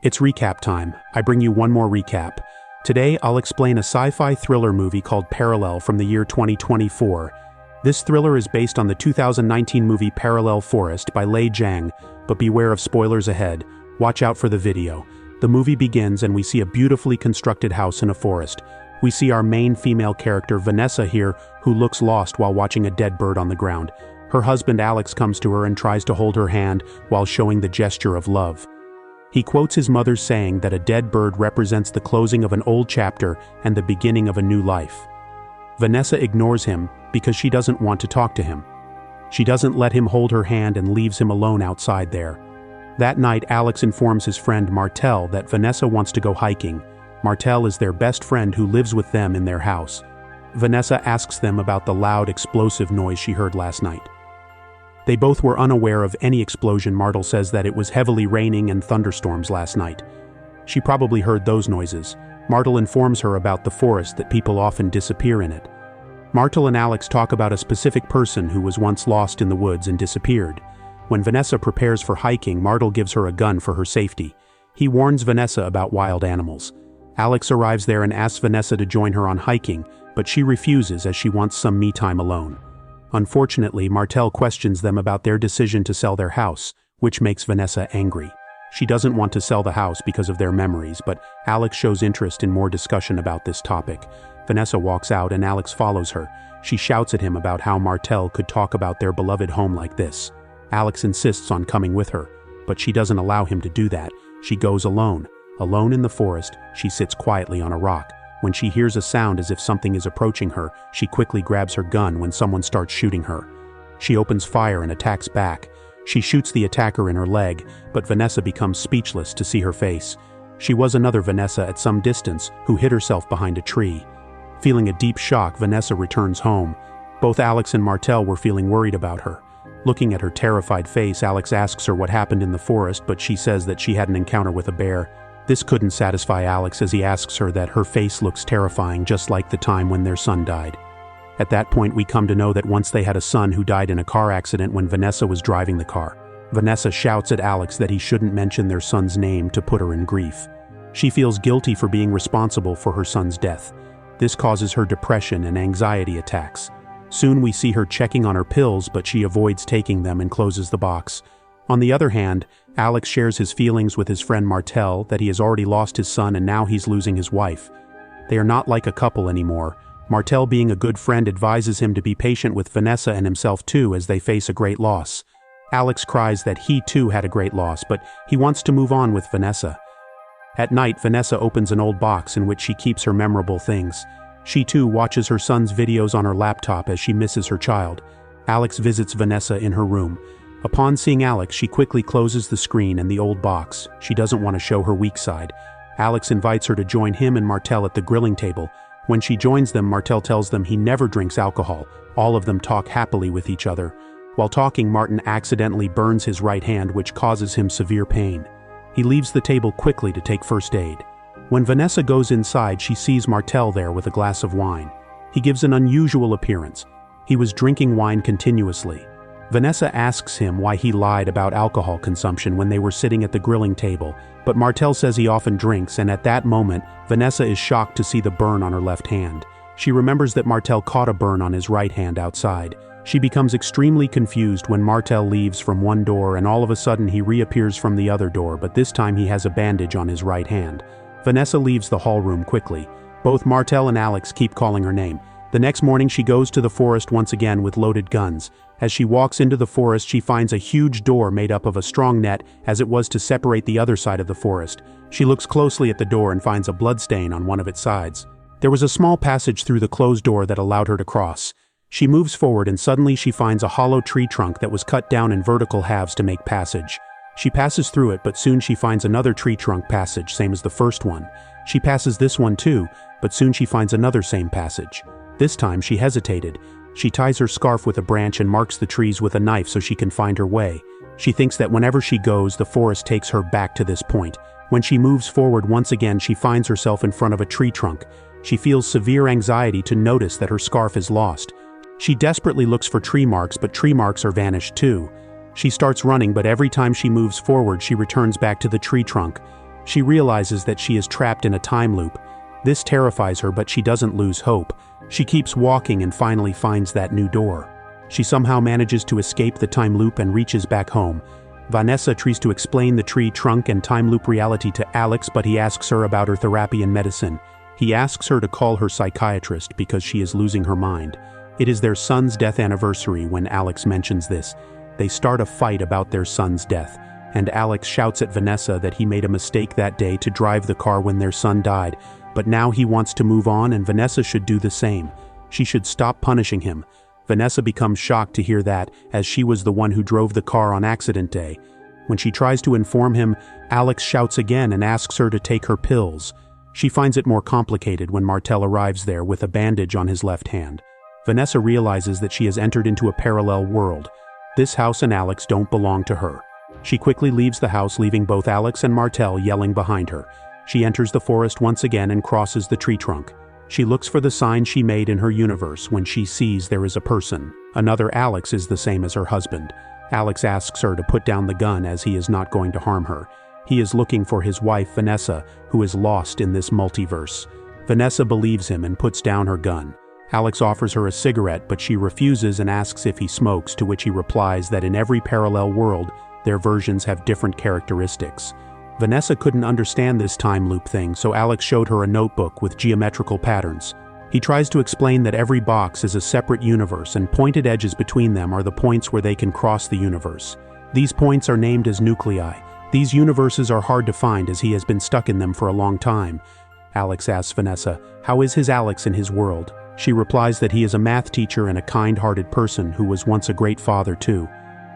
It's recap time. I bring you one more recap. Today, I'll explain a sci-fi thriller movie called Parallel from the year 2024. This thriller is based on the 2019 movie Parallel Forest by Lei Zhang, but beware of spoilers ahead. Watch out for the video. The movie begins and we see a beautifully constructed house in a forest. We see our main female character, Vanessa here, who looks lost while watching a dead bird on the ground. Her husband Alex comes to her and tries to hold her hand while showing the gesture of love. He quotes his mother's saying that a dead bird represents the closing of an old chapter and the beginning of a new life. Vanessa ignores him because she doesn't want to talk to him. She doesn't let him hold her hand and leaves him alone outside there. That night, Alex informs his friend Martel that Vanessa wants to go hiking. Martel is their best friend who lives with them in their house. Vanessa asks them about the loud explosive noise she heard last night. They both were unaware of any explosion. Martel says that it was heavily raining and thunderstorms last night. She probably heard those noises. Martel informs her about the forest, that people often disappear in it. Martel and Alex talk about a specific person who was once lost in the woods and disappeared. When Vanessa prepares for hiking, Martel gives her a gun for her safety. He warns Vanessa about wild animals. Alex arrives there and asks Vanessa to join her on hiking, but she refuses as she wants some me time alone. Unfortunately, Martel questions them about their decision to sell their house, which makes Vanessa angry. She doesn't want to sell the house because of their memories, but Alex shows interest in more discussion about this topic. Vanessa walks out and Alex follows her. She shouts at him about how Martel could talk about their beloved home like this. Alex insists on coming with her, but she doesn't allow him to do that. She goes alone. Alone in the forest, she sits quietly on a rock. When she hears a sound as if something is approaching her, she quickly grabs her gun when someone starts shooting her. She opens fire and attacks back. She shoots the attacker in her leg, but Vanessa becomes speechless to see her face. She was another Vanessa at some distance who hid herself behind a tree. Feeling a deep shock, Vanessa returns home. Both Alex and Martel were feeling worried about her. Looking at her terrified face, Alex asks her what happened in the forest, but she says that she had an encounter with a bear. This couldn't satisfy Alex as he asks her that her face looks terrifying, just like the time when their son died. At that point, we come to know that once they had a son who died in a car accident when Vanessa was driving the car. Vanessa shouts at Alex that he shouldn't mention their son's name to put her in grief. She feels guilty for being responsible for her son's death. This causes her depression and anxiety attacks. Soon we see her checking on her pills, but she avoids taking them and closes the box. On the other hand, Alex shares his feelings with his friend Martel that he has already lost his son and now he's losing his wife. They are not like a couple anymore. Martel, being a good friend, advises him to be patient with Vanessa and himself too as they face a great loss. Alex cries that he too had a great loss, but he wants to move on with Vanessa. At night, Vanessa opens an old box in which she keeps her memorable things. She too watches her son's videos on her laptop as she misses her child. Alex visits Vanessa in her room. Upon seeing Alex, she quickly closes the screen and the old box. She doesn't want to show her weak side. Alex invites her to join him and Martel at the grilling table. When she joins them, Martel tells them he never drinks alcohol. All of them talk happily with each other. While talking, Martin accidentally burns his right hand, which causes him severe pain. He leaves the table quickly to take first aid. When Vanessa goes inside, she sees Martel there with a glass of wine. He gives an unusual appearance. He was drinking wine continuously. Vanessa asks him why he lied about alcohol consumption when they were sitting at the grilling table, but Martel says he often drinks, and at that moment, Vanessa is shocked to see the burn on her left hand. She remembers that Martel caught a burn on his right hand outside. She becomes extremely confused when Martel leaves from one door and all of a sudden he reappears from the other door, but this time he has a bandage on his right hand. Vanessa leaves the hall room quickly. Both Martel and Alex keep calling her name. The next morning she goes to the forest once again with loaded guns. As she walks into the forest, she finds a huge door made up of a strong net, as it was to separate the other side of the forest. She looks closely at the door and finds a bloodstain on one of its sides. There was a small passage through the closed door that allowed her to cross. She moves forward and suddenly she finds a hollow tree trunk that was cut down in vertical halves to make passage. She passes through it, but soon she finds another tree trunk passage, same as the first one. She passes this one too, but soon she finds another same passage. This time she hesitated. She ties her scarf with a branch and marks the trees with a knife so she can find her way. She thinks that whenever she goes, the forest takes her back to this point. When she moves forward once again, she finds herself in front of a tree trunk. She feels severe anxiety to notice that her scarf is lost. She desperately looks for tree marks, but tree marks are vanished too. She starts running, but every time she moves forward, she returns back to the tree trunk. She realizes that she is trapped in a time loop. This terrifies her, but she doesn't lose hope. She keeps walking and finally finds that new door. She somehow manages to escape the time loop and reaches back home. Vanessa tries to explain the tree trunk and time loop reality to Alex, but he asks her about her therapy and medicine. He asks her to call her psychiatrist because she is losing her mind. It is their son's death anniversary when Alex mentions this. They start a fight about their son's death, and Alex shouts at Vanessa that he made a mistake that day to drive the car when their son died, but now he wants to move on and Vanessa should do the same. She should stop punishing him. Vanessa becomes shocked to hear that, as she was the one who drove the car on accident day. When she tries to inform him, Alex shouts again and asks her to take her pills. She finds it more complicated when Martel arrives there with a bandage on his left hand. Vanessa realizes that she has entered into a parallel world. This house and Alex don't belong to her. She quickly leaves the house, leaving both Alex and Martel yelling behind her. She enters the forest once again and crosses the tree trunk. She looks for the sign she made in her universe when she sees there is a person. Another Alex is the same as her husband. Alex asks her to put down the gun as he is not going to harm her. He is looking for his wife Vanessa, who is lost in this multiverse. Vanessa believes him and puts down her gun. Alex offers her a cigarette, but she refuses and asks if he smokes, to which he replies that in every parallel world, their versions have different characteristics. Vanessa couldn't understand this time loop thing, so Alex showed her a notebook with geometrical patterns. He tries to explain that every box is a separate universe and pointed edges between them are the points where they can cross the universe. These points are named as nuclei. These universes are hard to find as he has been stuck in them for a long time. Alex asks Vanessa, how is his Alex in his world? She replies that he is a math teacher and a kind-hearted person who was once a great father too.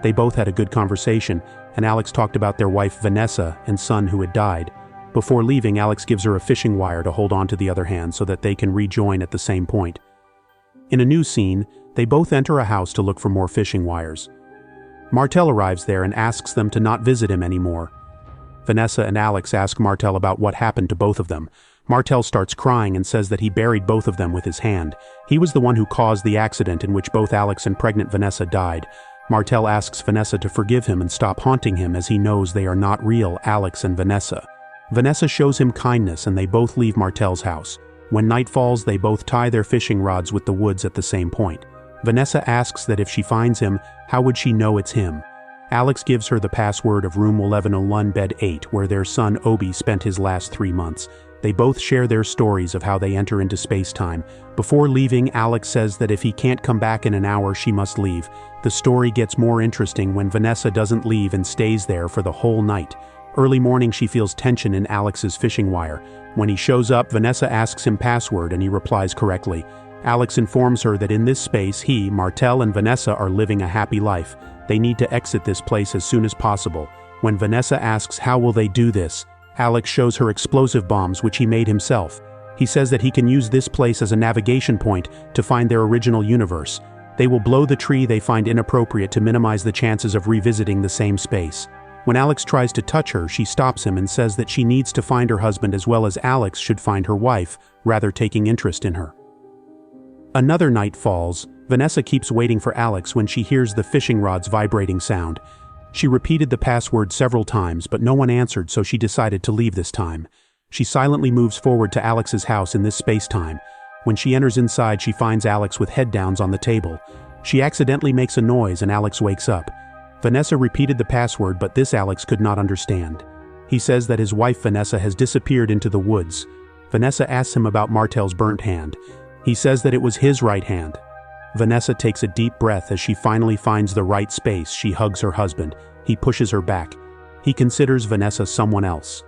They both had a good conversation, and Alex talked about their wife Vanessa and son who had died. Before leaving, Alex gives her a fishing wire to hold on to the other hand so that they can rejoin at the same point. In a new scene, they both enter a house to look for more fishing wires. Martel arrives there and asks them to not visit him anymore. Vanessa and Alex ask Martel about what happened to both of them. Martel starts crying and says that he buried both of them with his hand. He was the one who caused the accident in which both Alex and pregnant Vanessa died. Martel asks Vanessa to forgive him and stop haunting him as he knows they are not real, Alex and Vanessa. Vanessa shows him kindness and they both leave Martel's house. When night falls, they both tie their fishing rods with the woods at the same point. Vanessa asks that if she finds him, how would she know it's him? Alex gives her the password of room 1101 bed 8 where their son Obi spent his last 3 months. They both share their stories of how they enter into space-time. Before leaving, Alex says that if he can't come back in an hour, she must leave. The story gets more interesting when Vanessa doesn't leave and stays there for the whole night. Early morning, she feels tension in Alex's fishing wire. When he shows up, Vanessa asks him password and he replies correctly. Alex informs her that in this space, he, Martel, and Vanessa are living a happy life. They need to exit this place as soon as possible. When Vanessa asks how will they do this, Alex shows her explosive bombs which he made himself. He says that he can use this place as a navigation point to find their original universe. They will blow the tree they find inappropriate to minimize the chances of revisiting the same space. When Alex tries to touch her, she stops him and says that she needs to find her husband as well as Alex should find her wife, rather taking interest in her. Another night falls. Vanessa keeps waiting for Alex when she hears the fishing rod's vibrating sound. She repeated the password several times, but no one answered, so she decided to leave this time. She silently moves forward to Alex's house in this space-time. When she enters inside, she finds Alex with head downs on the table. She accidentally makes a noise and Alex wakes up. Vanessa repeated the password, but this Alex could not understand. He says that his wife Vanessa has disappeared into the woods. Vanessa asks him about Martel's burnt hand. He says that it was his right hand. Vanessa takes a deep breath as she finally finds the right space. She hugs her husband. He pushes her back. He considers Vanessa someone else.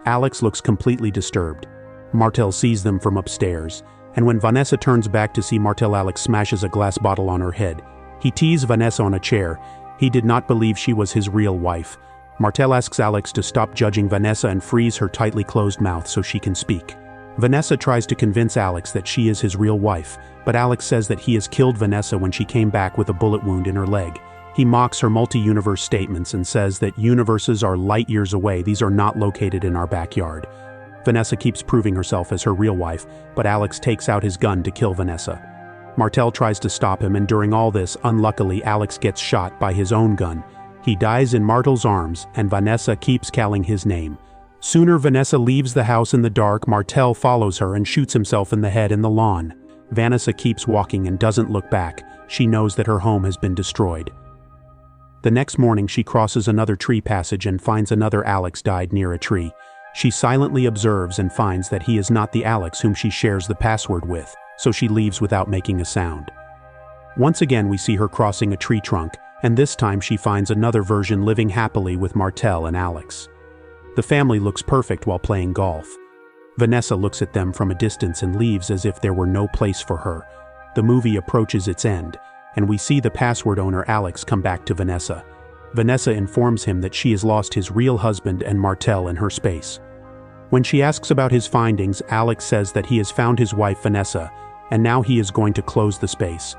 Alex looks completely disturbed. Martel sees them from upstairs, and when Vanessa turns back to see Martel, Alex smashes a glass bottle on her head. He teased Vanessa on a chair. He did not believe she was his real wife. Martel asks Alex to stop judging Vanessa and freeze her tightly closed mouth so she can speak. Vanessa tries to convince Alex that she is his real wife, but Alex says that he has killed Vanessa when she came back with a bullet wound in her leg. He mocks her multi-universe statements and says that universes are light years away. These are not located in our backyard. Vanessa keeps proving herself as her real wife, but Alex takes out his gun to kill Vanessa. Martel tries to stop him, and during all this, unluckily, Alex gets shot by his own gun. He dies in Martel's arms, and Vanessa keeps calling his name. Sooner Vanessa leaves the house in the dark, Martel follows her and shoots himself in the head in the lawn. Vanessa keeps walking and doesn't look back. She knows that her home has been destroyed. The next morning she crosses another tree passage and finds another Alex died near a tree. She silently observes and finds that he is not the Alex whom she shares the password with, so she leaves without making a sound. Once again we see her crossing a tree trunk, and this time she finds another version living happily with Martel and Alex. The family looks perfect while playing golf. Vanessa looks at them from a distance and leaves as if there were no place for her. The movie approaches its end, and we see the password owner Alex come back to Vanessa. Vanessa informs him that she has lost his real husband and Martel in her space. When she asks about his findings, Alex says that he has found his wife Vanessa, and now he is going to close the space.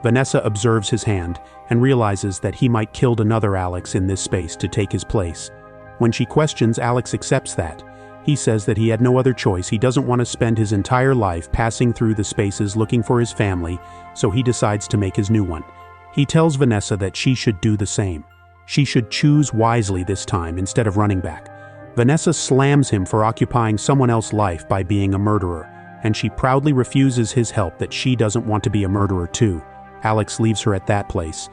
Vanessa observes his hand and realizes that he might killed another Alex in this space to take his place. When she questions, Alex accepts that. He says that he had no other choice. He doesn't want to spend his entire life passing through the spaces looking for his family, so he decides to make his new one. He tells Vanessa that she should do the same. She should choose wisely this time instead of running back. Vanessa slams him for occupying someone else's life by being a murderer, and she proudly refuses his help that she doesn't want to be a murderer too. Alex leaves her at that place.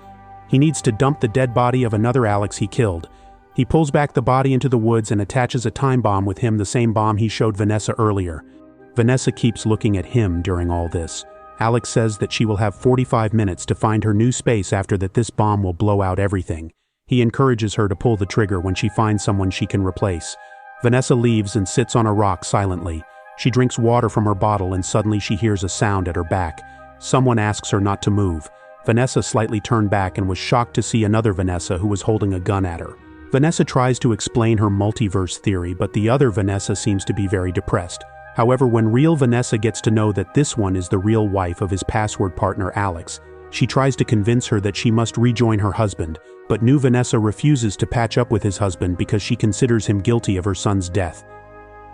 He needs to dump the dead body of another Alex he killed. He pulls back the body into the woods and attaches a time bomb with him, the same bomb he showed Vanessa earlier. Vanessa keeps looking at him during all this. Alex says that she will have 45 minutes to find her new space after that this bomb will blow out everything. He encourages her to pull the trigger when she finds someone she can replace. Vanessa leaves and sits on a rock silently. She drinks water from her bottle and suddenly she hears a sound at her back. Someone asks her not to move. Vanessa slightly turned back and was shocked to see another Vanessa who was holding a gun at her. Vanessa tries to explain her multiverse theory, but the other Vanessa seems to be very depressed. However, when real Vanessa gets to know that this one is the real wife of his password partner Alex, she tries to convince her that she must rejoin her husband, but new Vanessa refuses to patch up with his husband because she considers him guilty of her son's death.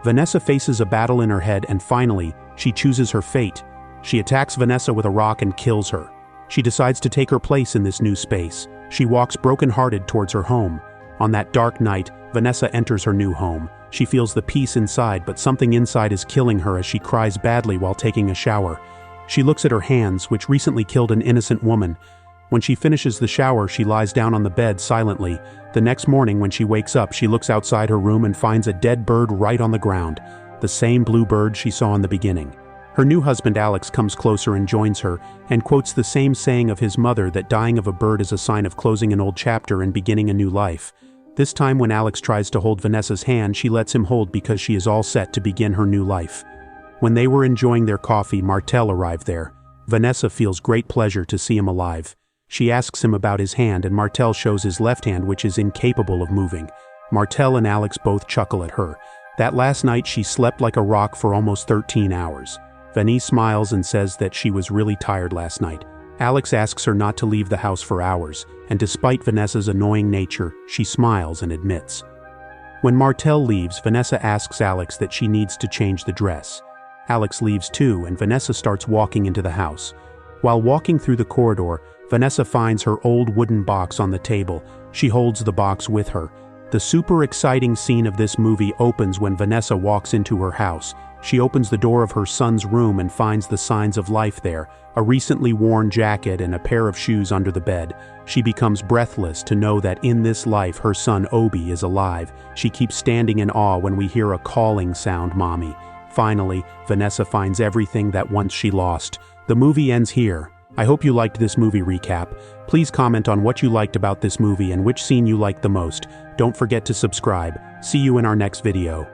Vanessa faces a battle in her head and finally, she chooses her fate. She attacks Vanessa with a rock and kills her. She decides to take her place in this new space. She walks broken-hearted towards her home. On that dark night, Vanessa enters her new home. She feels the peace inside, but something inside is killing her as she cries badly while taking a shower. She looks at her hands, which recently killed an innocent woman. When she finishes the shower, she lies down on the bed silently. The next morning, when she wakes up, she looks outside her room and finds a dead bird right on the ground, the same blue bird she saw in the beginning. Her new husband Alex comes closer and joins her, and quotes the same saying of his mother that dying of a bird is a sign of closing an old chapter and beginning a new life. This time when Alex tries to hold Vanessa's hand, she lets him hold because she is all set to begin her new life. When they were enjoying their coffee, Martel arrived there. Vanessa feels great pleasure to see him alive. She asks him about his hand and Martel shows his left hand, which is incapable of moving. Martel and Alex both chuckle at her. That last night she slept like a rock for almost 13 hours. Vanessa smiles and says that she was really tired last night. Alex asks her not to leave the house for hours, and despite Vanessa's annoying nature, she smiles and admits. When Martel leaves, Vanessa asks Alex that she needs to change the dress. Alex leaves too, and Vanessa starts walking into the house. While walking through the corridor, Vanessa finds her old wooden box on the table. She holds the box with her. The super exciting scene of this movie opens when Vanessa walks into her house. She opens the door of her son's room and finds the signs of life there, a recently worn jacket and a pair of shoes under the bed. She becomes breathless to know that in this life her son Obi is alive. She keeps standing in awe when we hear a calling sound, "Mommy." Finally, Vanessa finds everything that once she lost. The movie ends here. I hope you liked this movie recap. Please comment on what you liked about this movie and which scene you liked the most. Don't forget to subscribe. See you in our next video.